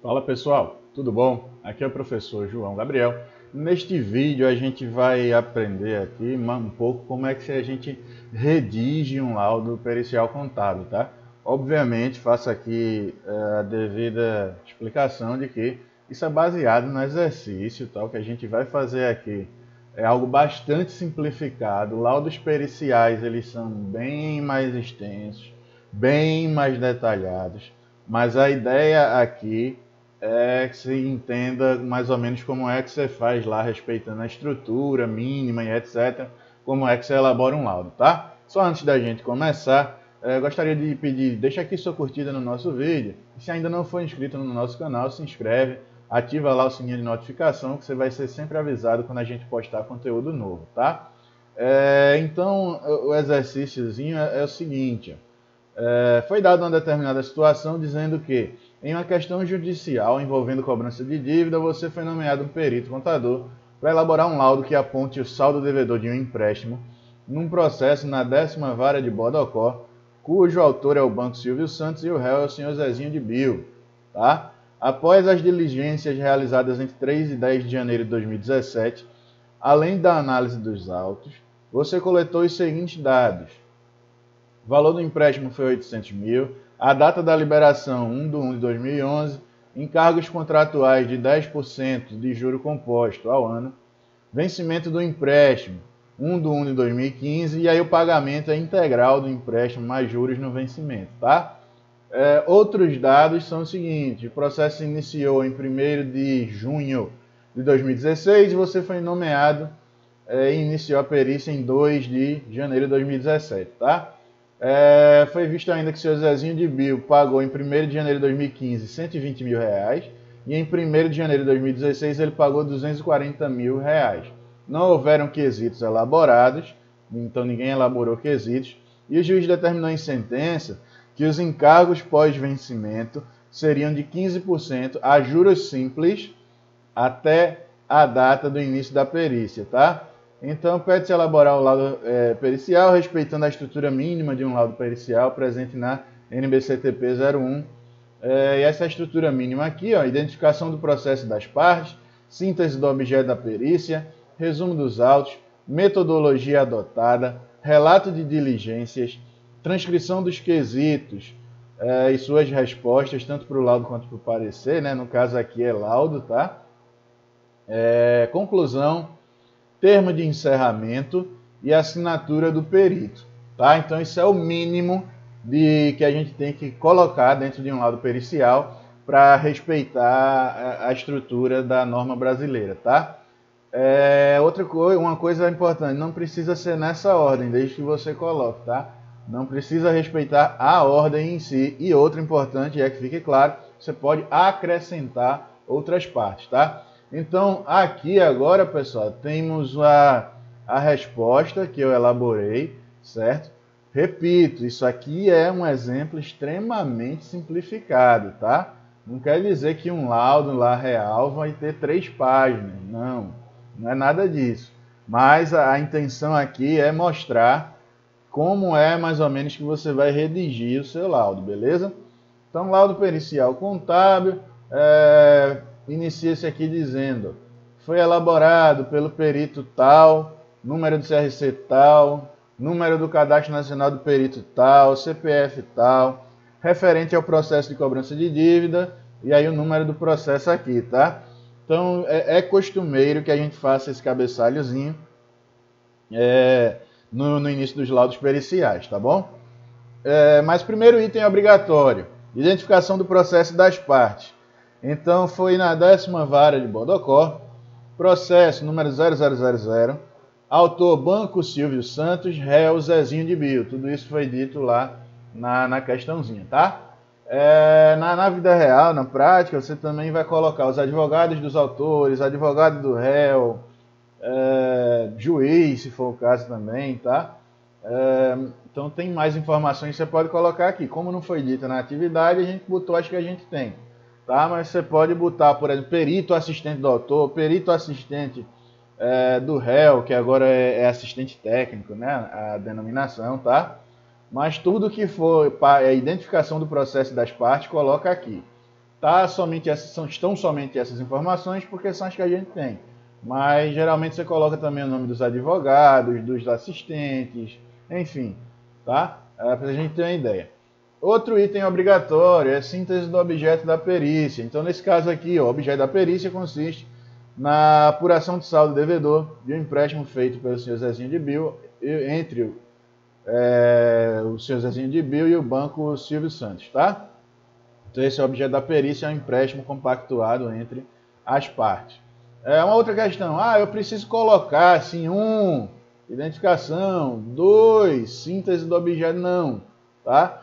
Fala pessoal, tudo bom? Aqui é o professor João Gabriel. Neste vídeo a gente vai aprender aqui um pouco como é que a gente redige um laudo pericial contábil, tá? Obviamente faço aqui a devida explicação de que isso é baseado no exercício, tal, que a gente vai fazer aqui. É algo bastante simplificado. Laudos periciais eles são bem mais extensos, bem mais detalhados, mas a ideia aqui que se entenda mais ou menos como é que você faz lá, respeitando a estrutura mínima e etc., como é que você elabora um laudo, tá? Só antes da gente começar, gostaria de pedir, deixa aqui sua curtida no nosso vídeo, e se ainda não for inscrito no nosso canal, se inscreve, ativa lá o sininho de notificação, que você vai ser sempre avisado quando a gente postar conteúdo novo, tá? Então, o exercíciozinho é o seguinte, foi dada uma determinada situação dizendo que, em uma questão judicial envolvendo cobrança de dívida, você foi nomeado um perito contador para elaborar um laudo que aponte o saldo devedor de um empréstimo num processo na 10ª Vara de Bodocó, cujo autor é o Banco Silvio Santos e o réu é o senhor Zezinho de Bill. Tá? Após as diligências realizadas entre 3 e 10 de janeiro de 2017, além da análise dos autos, você coletou os seguintes dados. O valor do empréstimo foi 800 mil. A data da liberação, 1/1 de 2011. Encargos contratuais de 10% de juro composto ao ano. Vencimento do empréstimo, 1/1 de 2015. E aí o pagamento é integral do empréstimo mais juros no vencimento, tá? Outros dados são os seguintes. O processo se iniciou em 1º de junho de 2016 e você foi nomeado e iniciou a perícia em 2 de janeiro de 2017, tá? Foi visto ainda que o senhor Zezinho de Bill pagou em 1º de janeiro de 2015 120 mil reais e em 1º de janeiro de 2016 ele pagou 240 mil reais. Não houveram quesitos elaborados, então ninguém elaborou quesitos, e o juiz determinou em sentença que os encargos pós-vencimento seriam de 15% a juros simples até a data do início da perícia, tá? Então, pede-se elaborar o laudo pericial, respeitando a estrutura mínima de um laudo pericial presente na NBCTP 01. E essa estrutura mínima aqui, ó, identificação do processo das partes, síntese do objeto da perícia, resumo dos autos, metodologia adotada, relato de diligências, transcrição dos quesitos e suas respostas, tanto para o laudo quanto para o parecer, né? No caso aqui é laudo, tá? Conclusão, termo de encerramento e assinatura do perito, tá? Então isso é o mínimo que a gente tem que colocar dentro de um laudo pericial para respeitar a estrutura da norma brasileira, tá? Uma coisa importante, não precisa ser nessa ordem, desde que você coloque, tá? Não precisa respeitar a ordem em si. E outra importante é que fique claro, você pode acrescentar outras partes, tá? Então, aqui agora, pessoal, temos a resposta que eu elaborei, certo? Repito, isso aqui é um exemplo extremamente simplificado, tá? Não quer dizer que um laudo lá real vai ter 3 páginas, não é nada disso. Mas a intenção aqui é mostrar como é mais ou menos que você vai redigir o seu laudo, beleza? Então, laudo pericial contábil, inicia-se aqui dizendo, foi elaborado pelo perito tal, número do CRC tal, número do Cadastro Nacional do Perito tal, CPF tal, referente ao processo de cobrança de dívida, e aí o número do processo aqui, tá? Então, é costumeiro que a gente faça esse cabeçalhozinho no início dos laudos periciais, tá bom? Mas primeiro item obrigatório, identificação do processo das partes. Então, foi na 10ª Vara de Bodocó, processo número 0000, autor Banco Silvio Santos, réu Zezinho de Bill. Tudo isso foi dito lá na questãozinha, tá? Na vida real, na prática, você também vai colocar os advogados dos autores, advogado do réu, juiz, se for o caso também, tá? Então tem mais informações que você pode colocar aqui. Como não foi dita na atividade, a gente botou as que a gente tem, tá? Mas você pode botar, por exemplo, perito assistente do autor, perito assistente do réu, que agora é assistente técnico, né? A denominação, tá? Mas tudo que for a identificação do processo das partes, coloca aqui. estão somente essas informações porque são as que a gente tem. Mas geralmente você coloca também o nome dos advogados, dos assistentes, enfim, tá? Para a gente ter uma ideia. Outro item obrigatório é a síntese do objeto da perícia. Então, nesse caso aqui, o objeto da perícia consiste na apuração de saldo devedor de um empréstimo feito pelo senhor Zezinho de Bill entre o senhor Zezinho de Bill e o banco Silvio Santos, tá? Então, esse é o objeto da perícia, é um empréstimo compactuado entre as partes. Uma outra questão, eu preciso colocar assim, identificação, 2, síntese do objeto, não, tá?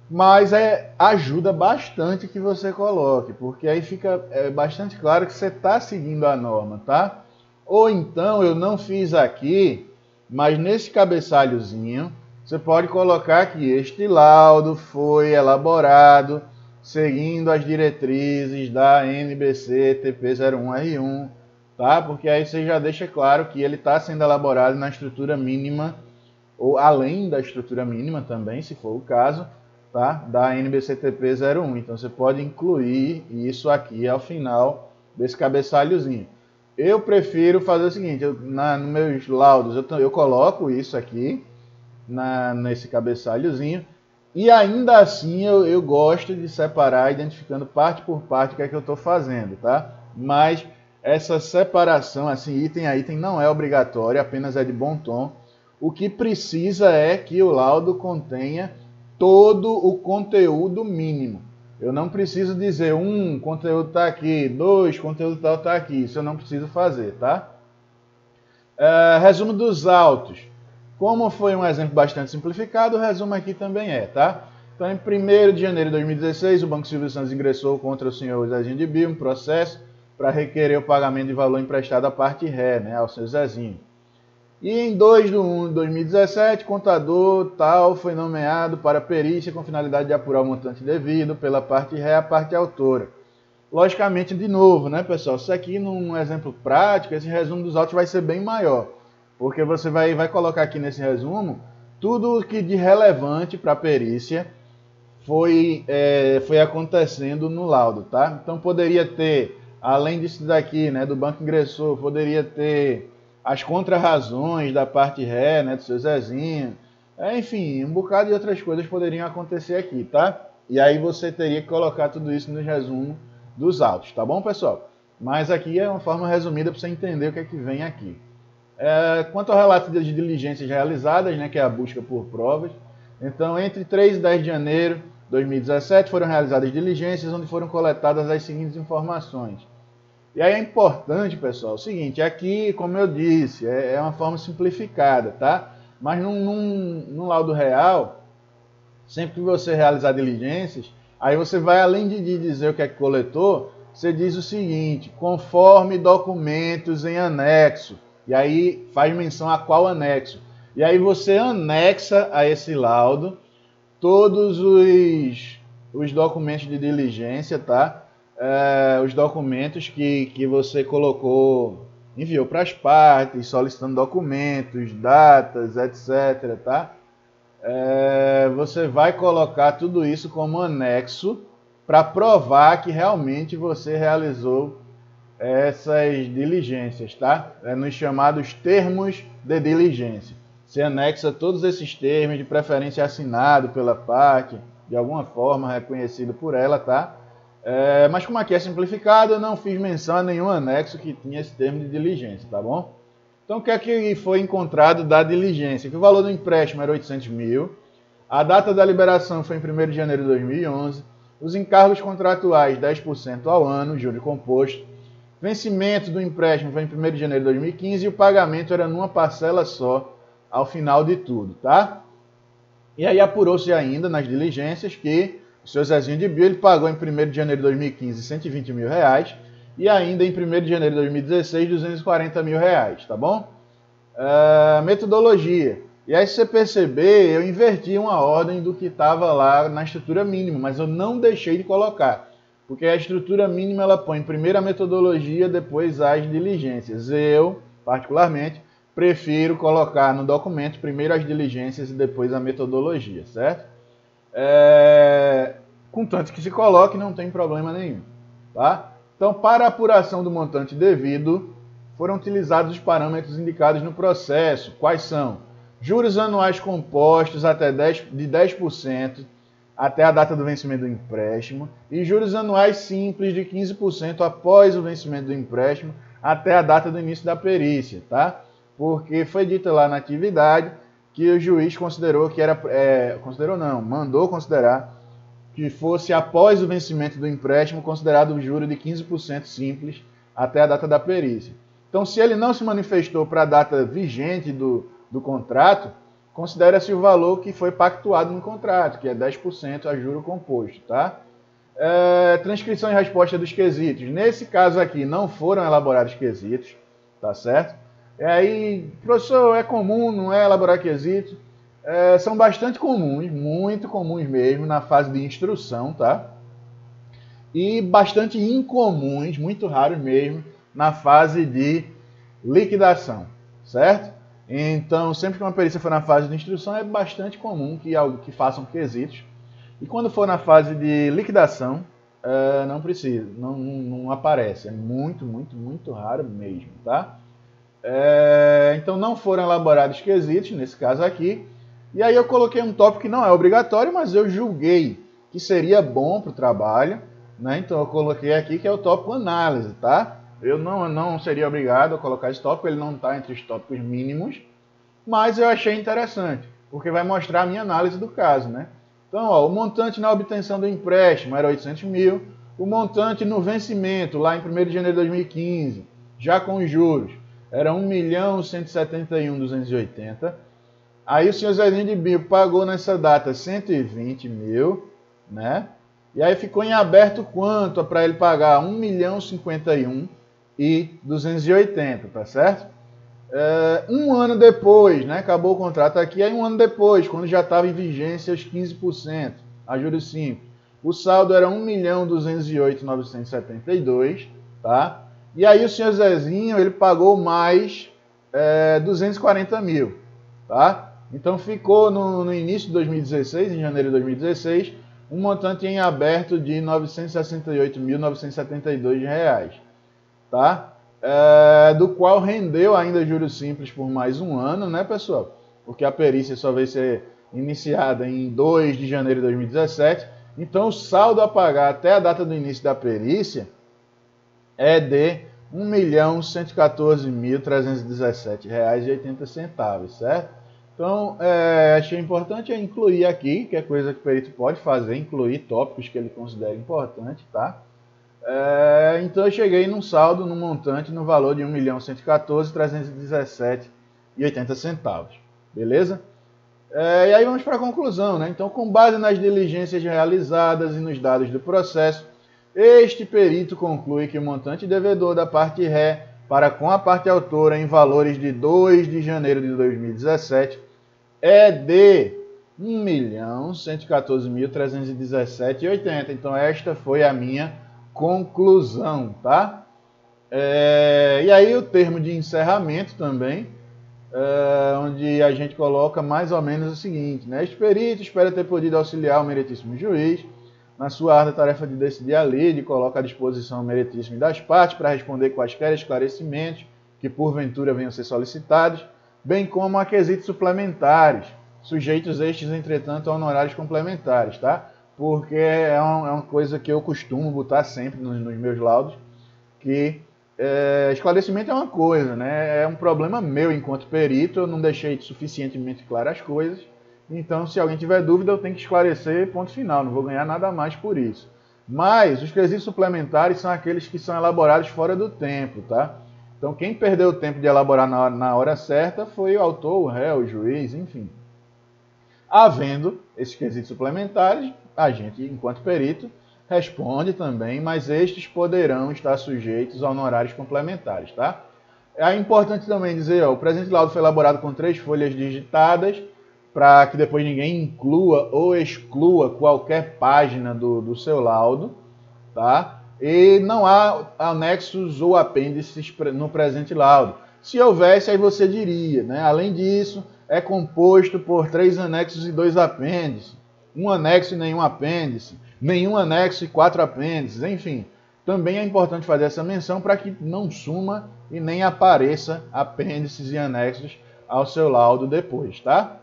Mas ajuda bastante que você coloque, porque aí fica bastante claro que você está seguindo a norma, tá? Ou então, eu não fiz aqui, mas nesse cabeçalhozinho, você pode colocar que este laudo foi elaborado seguindo as diretrizes da NBC TP01R1, tá? Porque aí você já deixa claro que ele está sendo elaborado na estrutura mínima, ou além da estrutura mínima também, se for o caso, tá? Da NBCTP01. Então você pode incluir isso aqui ao final desse cabeçalhozinho. Eu prefiro fazer o seguinte, nos meus laudos eu coloco isso aqui nesse cabeçalhozinho, e ainda assim eu gosto de separar, identificando parte por parte o que é que eu estou fazendo, tá? Mas essa separação, assim, item a item, não é obrigatória, apenas é de bom tom. O que precisa é que o laudo contenha todo o conteúdo mínimo. Eu não preciso dizer, conteúdo está aqui, 2, conteúdo tal está aqui. Isso eu não preciso fazer, tá? Resumo dos autos. Como foi um exemplo bastante simplificado, o resumo aqui também tá? Então, em 1º de janeiro de 2016, o Banco Silvio Santos ingressou contra o senhor Zezinho de Bill um processo para requerer o pagamento de valor emprestado à parte ré, né, ao seu Zezinho. E em 2 de 1 de 2017, contador tal foi nomeado para perícia com finalidade de apurar o montante devido pela parte ré à parte autora. Logicamente, de novo, né, pessoal? Isso aqui, num exemplo prático, esse resumo dos autos vai ser bem maior. Porque você vai colocar aqui nesse resumo tudo que de relevante para a perícia foi acontecendo no laudo, tá? Então poderia ter, além disso daqui, né, do banco ingressor, poderia ter as contrarrazões da parte ré, né, do seu Zezinho, enfim, um bocado de outras coisas poderiam acontecer aqui, tá? E aí você teria que colocar tudo isso no resumo dos autos, tá bom, pessoal? Mas aqui é uma forma resumida para você entender o que é que vem aqui. Quanto ao relato de diligências realizadas, né, que é a busca por provas, então entre 3 e 10 de janeiro de 2017 foram realizadas diligências onde foram coletadas as seguintes informações. E aí é importante, pessoal, o seguinte, aqui, como eu disse, é uma forma simplificada, tá? Mas num laudo real, sempre que você realizar diligências, aí você vai, além de dizer o que é que coletou, você diz o seguinte, conforme documentos em anexo, e aí faz menção a qual anexo. E aí você anexa a esse laudo todos os documentos de diligência, tá? Os documentos que você enviou para as partes, solicitando documentos, datas, etc, tá? Você vai colocar tudo isso como anexo para provar que realmente você realizou essas diligências, tá? Nos chamados termos de diligência. Você anexa todos esses termos, de preferência assinado pela parte, de alguma forma reconhecido por ela, tá? Mas como aqui é simplificado, eu não fiz menção a nenhum anexo que tinha esse termo de diligência, tá bom? Então, o que é que foi encontrado da diligência? Que o valor do empréstimo era 800 mil, a data da liberação foi em 1º de janeiro de 2011, os encargos contratuais 10% ao ano, juro composto, vencimento do empréstimo foi em 1º de janeiro de 2015 e o pagamento era numa parcela só ao final de tudo, tá? E aí apurou-se ainda nas diligências que o seu Zezinho de Bill ele pagou em 1º de janeiro de 2015 120 mil reais e ainda em 1º de janeiro de 2016 240 mil reais, tá bom? Metodologia. E aí, se você perceber, eu inverti uma ordem do que estava lá na estrutura mínima, mas eu não deixei de colocar. Porque a estrutura mínima ela põe primeiro a metodologia, depois as diligências. Eu, particularmente, prefiro colocar no documento primeiro as diligências e depois a metodologia, certo? contanto que se coloque, não tem problema nenhum. Tá? Então, para a apuração do montante devido, foram utilizados os parâmetros indicados no processo. Quais são? Juros anuais compostos de 10% até a data do vencimento do empréstimo e juros anuais simples de 15% após o vencimento do empréstimo até a data do início da perícia, tá? Porque foi dito lá na atividade que o juiz considerou que era... mandou considerar que fosse após o vencimento do empréstimo considerado o juro de 15% simples até a data da perícia. Então, se ele não se manifestou para a data vigente do contrato, considera-se o valor que foi pactuado no contrato, que é 10% a juro composto, tá? Transcrição e resposta dos quesitos. Nesse caso aqui, não foram elaborados quesitos, tá certo? E aí, professor, é comum, não é elaborar quesitos? São bastante comuns, muito comuns mesmo, na fase de instrução, tá? E bastante incomuns, muito raros mesmo, na fase de liquidação, certo? Então, sempre que uma perícia for na fase de instrução, é bastante comum que façam quesitos. E quando for na fase de liquidação, não precisa, não aparece. É muito, muito, muito raro mesmo, tá? Então, não foram elaborados quesitos, nesse caso aqui. E aí eu coloquei um tópico que não é obrigatório, mas eu julguei que seria bom para o trabalho, né? Então, eu coloquei aqui que é o tópico análise, tá? Eu não seria obrigado a colocar esse tópico, ele não está entre os tópicos mínimos, mas eu achei interessante, porque vai mostrar a minha análise do caso, né? Então, ó, o montante na obtenção do empréstimo era 800 mil, o montante no vencimento, lá em 1º de janeiro de 2015, já com os juros, era 1.171.280. Aí o senhor Zezinho de Bico pagou nessa data 120 mil, né? E aí ficou em aberto quanto para ele pagar? 1.051.280, tá certo? Um ano depois, né? Acabou o contrato aqui, aí um ano depois, quando já estava em vigência os 15%, a juros simples, o saldo era 1.208.972, tá? E aí o senhor Zezinho, ele pagou mais 240 mil, tá? Então ficou no início de 2016, em janeiro de 2016, um montante em aberto de R$ 968.972, tá? Do qual rendeu ainda juros simples por mais um ano, né, pessoal? Porque a perícia só vai ser iniciada em 2 de janeiro de 2017. Então, o saldo a pagar até a data do início da perícia é de R$ 1.114.317,80, certo? Então, achei importante incluir aqui, que é coisa que o perito pode fazer, incluir tópicos que ele considera importantes, tá? Então, eu cheguei num saldo, num montante, no valor de R$ 1.114.317,80, beleza? E aí vamos para a conclusão, né? Então, com base nas diligências realizadas e nos dados do processo, este perito conclui que o montante devedor da parte ré para com a parte autora em valores de 2 de janeiro de 2017 é de R$ 1.114.317,80. Então, esta foi a minha conclusão, tá? E aí o termo de encerramento também, onde a gente coloca mais ou menos o seguinte, né? Este perito espera ter podido auxiliar o meritíssimo juiz na sua árdua tarefa de decidir a lide, coloca à disposição o meritíssimo das partes para responder quaisquer esclarecimentos que porventura venham a ser solicitados, bem como a quesitos suplementares, sujeitos estes, entretanto, a honorários complementares, tá? Porque é uma coisa que eu costumo botar sempre nos meus laudos, que esclarecimento é uma coisa, né? É um problema meu enquanto perito, eu não deixei suficientemente claras as coisas, então se alguém tiver dúvida eu tenho que esclarecer, ponto final, não vou ganhar nada mais por isso. Mas os quesitos suplementares são aqueles que são elaborados fora do tempo, tá? Então quem perdeu o tempo de elaborar na hora certa foi o autor, o réu, o juiz, enfim. Havendo esses quesitos suplementares, a gente, enquanto perito, responde também, mas estes poderão estar sujeitos a honorários complementares, tá? É importante também dizer, o presente laudo foi elaborado com 3 folhas digitadas, para que depois ninguém inclua ou exclua qualquer página do seu laudo, tá? E não há anexos ou apêndices no presente laudo. Se houvesse, aí você diria, né? Além disso, é composto por 3 anexos e 2 apêndices, um anexo e nenhum apêndice, nenhum anexo e 4 apêndices, enfim. Também é importante fazer essa menção para que não suma e nem apareça apêndices e anexos ao seu laudo depois, tá?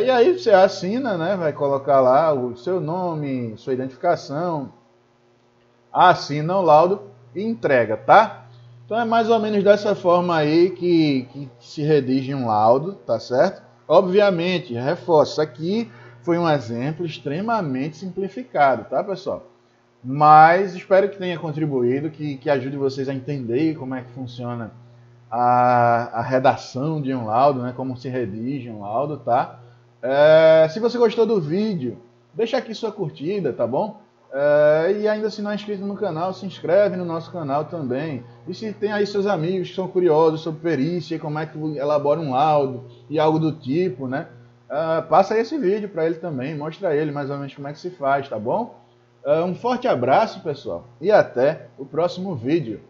E aí você assina, né? Vai colocar lá o seu nome, sua identificação, assina o laudo e entrega, tá? Então é mais ou menos dessa forma aí que se redige um laudo, tá certo? Obviamente, reforço, isso aqui foi um exemplo extremamente simplificado, tá, pessoal? Mas espero que tenha contribuído, que ajude vocês a entender como é que funciona a redação de um laudo, né? Como se redige um laudo, tá? Se você gostou do vídeo, deixa aqui sua curtida, tá bom? E ainda se não é inscrito no canal, se inscreve no nosso canal também. E se tem aí seus amigos que são curiosos sobre perícia, como é que elabora um laudo e algo do tipo, né? Passa aí esse vídeo para ele também, mostra a ele mais ou menos como é que se faz, tá bom? Um forte abraço, pessoal, e até o próximo vídeo.